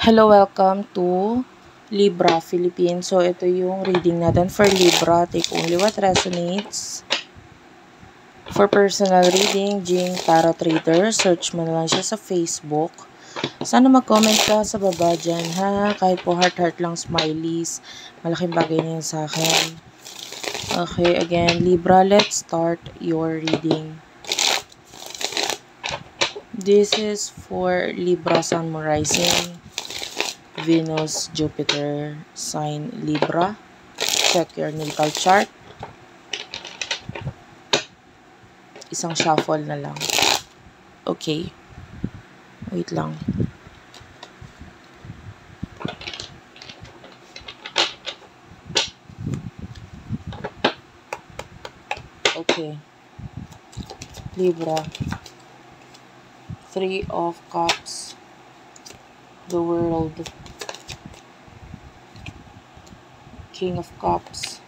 Hello, welcome to Libra Philippines. So, ito yung reading natin for Libra. Take only what resonates. For personal reading, Jing Tarot Reader. Search mo na lang siya sa Facebook. Sana mag-comment ka sa baba dyan, ha? Kahit po heart-heart lang, smileys. Malaking bagay na yun sa akin. Okay, again, Libra, let's start your reading. This is for Libra, Sun, Moon, Rising, Venus, Jupiter, sign Libra. Check your natal chart. Isang shuffle na lang. Okay. Wait lang. Okay. Libra. 3 of Cups. The World. King of Cups.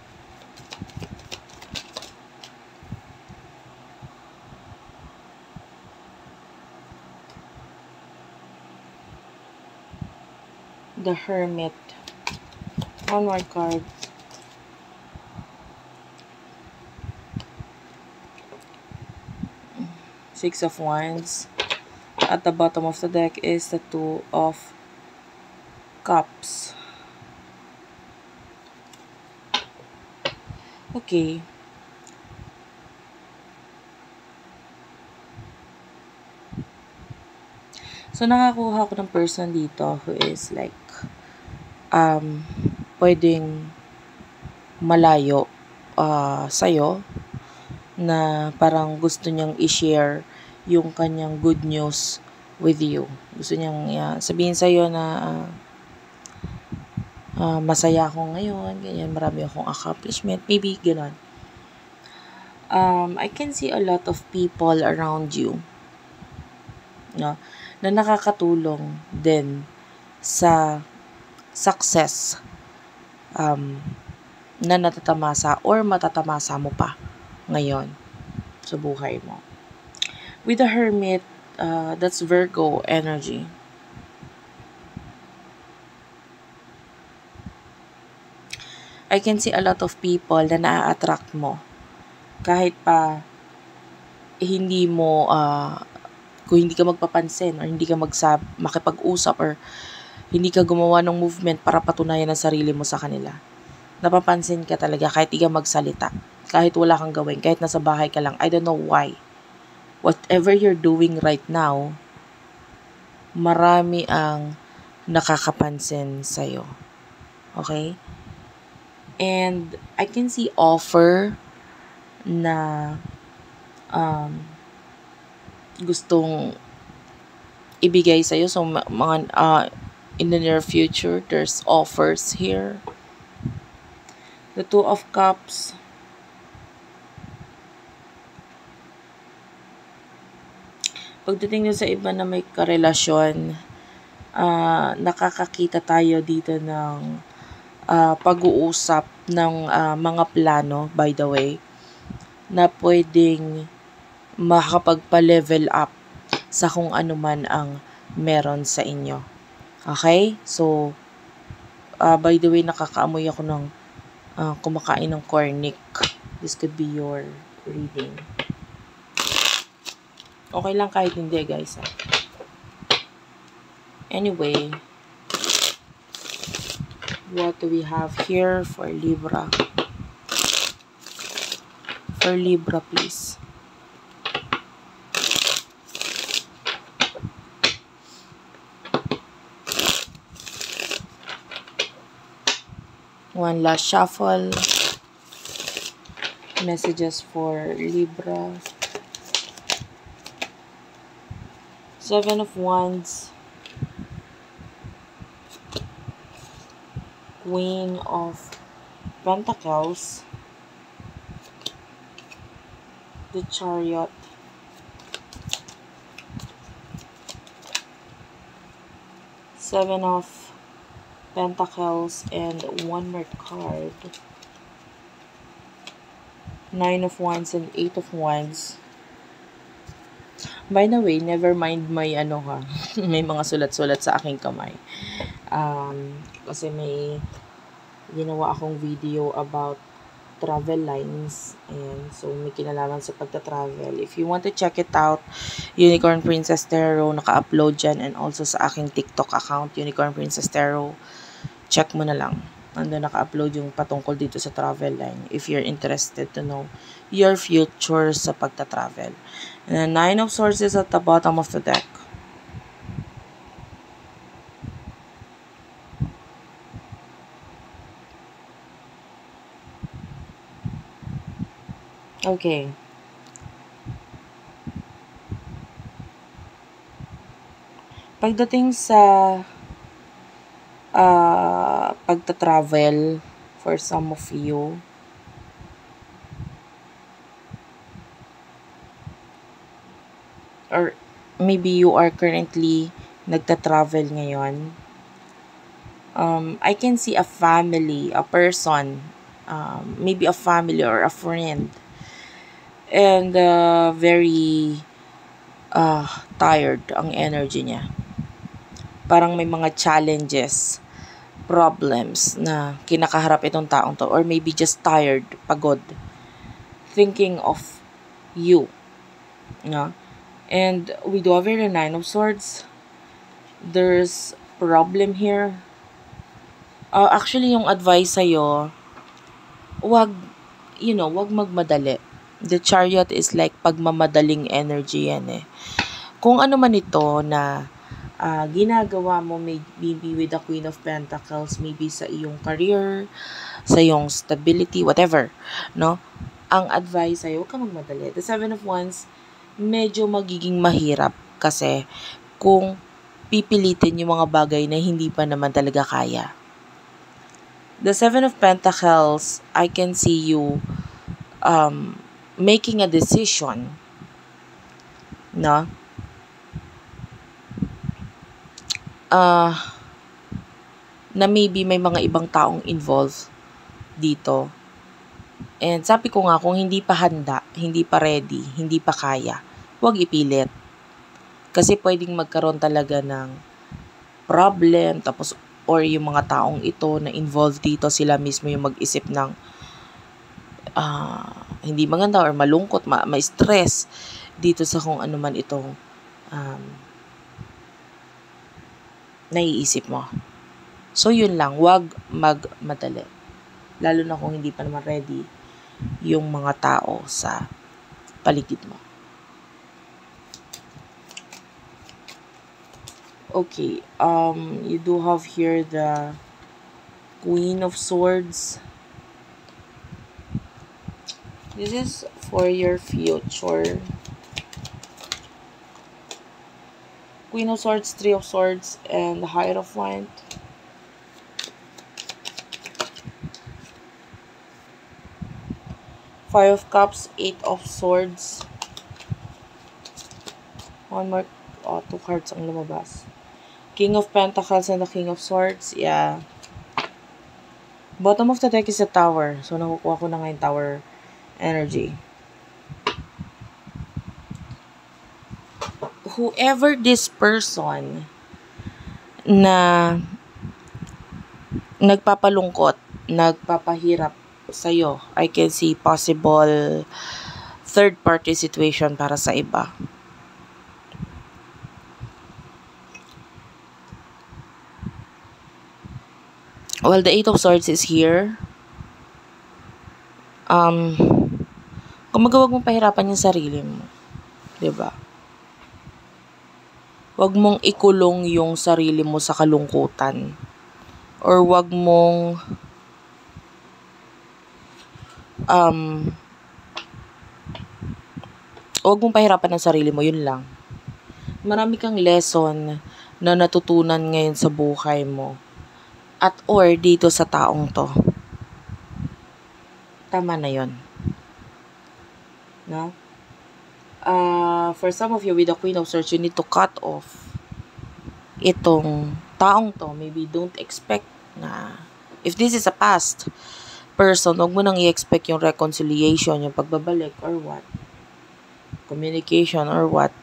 The Hermit. One more card. Six of Wands. At the bottom of the deck is the Two of Cups. Okay. So, nakakuha ko ng person dito who is like, pwedeng malayo sa'yo, na parang gusto niyang i-share yung kanyang good news with you. Gusto niyang sabihin sa'yo na masaya ako ngayon, ganyan, marami akong accomplishment, maybe gano'n. I can see a lot of people around you, no, na nakakatulong din sa success na natatamasa or matatamasa mo pa ngayon sa buhay mo. With the Hermit, that's Virgo energy. I can see a lot of people na na-attract mo. Kahit pa hindi mo, kung hindi ka magpapansin or hindi ka makipag-usap or hindi ka gumawa ng movement para patunayan ang sarili mo sa kanila. Napapansin ka talaga kahit di ka magsalita. Kahit wala kang gawin. Kahit nasa bahay ka lang. I don't know why. Whatever you're doing right now, marami ang nakakapansin sa'yo. Okay? And I can see offer na gustong ibigay sa'yo. So, mga in the near future, there's offers here. The Two of Cups. Pagdating sa iba na may karelasyon, nakakakita tayo dito ng pag-uusap ng mga plano, by the way, na pwedeng makapagpa-level up sa kung ano man ang meron sa inyo. Okay? So, by the way, nakakaamoy ako ng kumakain ng cornic. This could be your reading. Okay lang kahit hindi, guys. Anyway, what do we have here for Libra? For Libra, please. One last shuffle. Messages for Libra. Seven of Wands. Queen of Pentacles. The Chariot. Seven of Pentacles and one more card. Nine of Wands and Eight of Wands. By the way, never mind may ano ha, may mga sulat-sulat sa aking kamay. Kasi may ginawa akong video about travel lines, and so may kinalaman sa pagta-travel. If you want to check it out, Unicorn Princess Tarot, naka-upload dyan, and also sa aking TikTok account, Unicorn Princess Tarot, check mo na lang. Ando naka-upload yung patungkol dito sa travel line if you're interested to know your future sa pagta-travel. And the Nine of Swords is at the bottom of the deck. Okay. Pagdating sa pagta-travel for some of you, or maybe you are currently nagta-travel ngayon, I can see a family, a person, maybe a family or a friend, and very tired ang energy niya. Parang may mga challenges, problems na kinakaharap itong taong to, or maybe just tired, pagod, thinking of you, no? And we do have the Nine of Swords. There's problem here. Actually, yung advice sa'yo, wag magmadali. The Chariot is like pagmamadaling energy yan eh. Kung ano man ito na ginagawa mo, maybe with the Queen of Pentacles, maybe sa iyong career, sa iyong stability, whatever, no? Ang advice sa'yo, huwag ka magmadali. The Seven of Wands, medyo magiging mahirap kasi kung pipilitin yung mga bagay na hindi pa naman talaga kaya. The Seven of Pentacles, I can see you making a decision, no? Na maybe may mga ibang taong involved dito. And sabi ko nga, kung hindi pa handa, hindi pa ready, hindi pa kaya, huwag ipilit. Kasi pwedeng magkaroon talaga ng problem, tapos or yung mga taong ito na involved dito, sila mismo yung mag-isip ng hindi maganda or malungkot, may stress dito sa kung ano man itong naiisip mo. So, yun lang. Wag magmadali. Lalo na kung hindi pa naman ready yung mga tao sa paligid mo. Okay. You do have here the Queen of Swords. This is for your future. Queen of Swords, Three of Swords, and the Hierophant. Five of Cups, Eight of Swords. One more, two cards ang lumabas. King of Pentacles and the King of Swords. Yeah. Bottom of the deck is a Tower. So, nakukuha ko na ngayon Tower energy. Whoever this person na nagpapalungkot, nagpapahirap sa'yo, I can see possible third party situation para sa iba. Well, the Eight of Swords is here. Kung huwag mong pahirapan yung sarili mo. Diba? Huwag mong ikulong yung sarili mo sa kalungkutan. Or huwag mong pahirapan ang sarili mo, yun lang. Marami kang lesson na natutunan ngayon sa buhay mo. At or dito sa taong to. Tama na yun. No? For some of you with the Queen of Swords, you need to cut off itong taong to. Maybe don't expect na, if this is a past person, huwag mo nang i-expect yung reconciliation, yung pagbabalik or what, communication or what.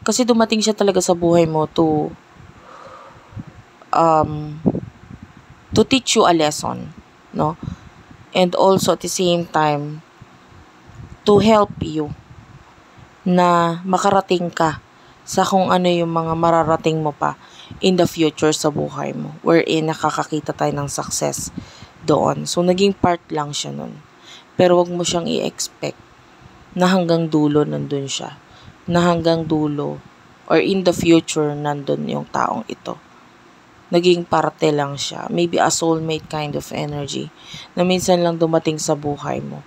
Kasi dumating siya talaga sa buhay mo um, to teach you a lesson, no? And also at the same time, to help you na makarating ka sa kung ano yung mga mararating mo pa in the future sa buhay mo, wherein nakakakita tayo ng success doon. So, naging part lang siya nun. Pero wag mo siyang i-expect na hanggang dulo nandun siya. Na hanggang dulo or in the future nandun yung taong ito. Naging parte lang siya. Maybe a soulmate kind of energy na minsan lang dumating sa buhay mo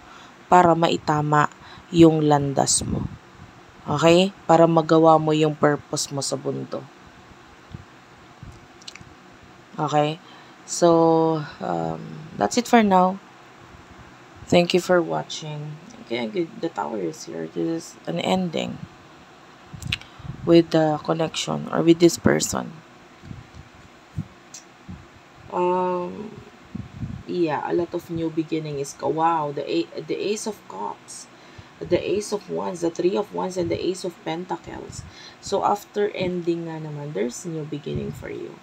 para maitama yung landas mo. Okay? Para magawa mo yung purpose mo sa mundo. Okay? So, that's it for now. Thank you for watching. Okay, the tower is here. This is an ending with the connection or with this person. Yeah, a lot of new beginning is wow. The Ace of Cups, the Ace of Wands, the Three of Wands, and the Ace of Pentacles. So after ending nga naman, there's new beginning for you.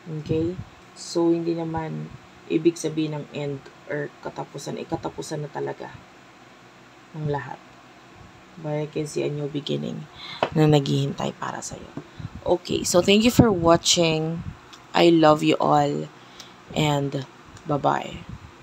Okay? So hindi naman ibig sabihin ng end or katapusan, katapusan na talaga ng lahat. But I can see a new beginning na naghihintay para sa'yo. Okay, so thank you for watching. I love you all. And bye-bye.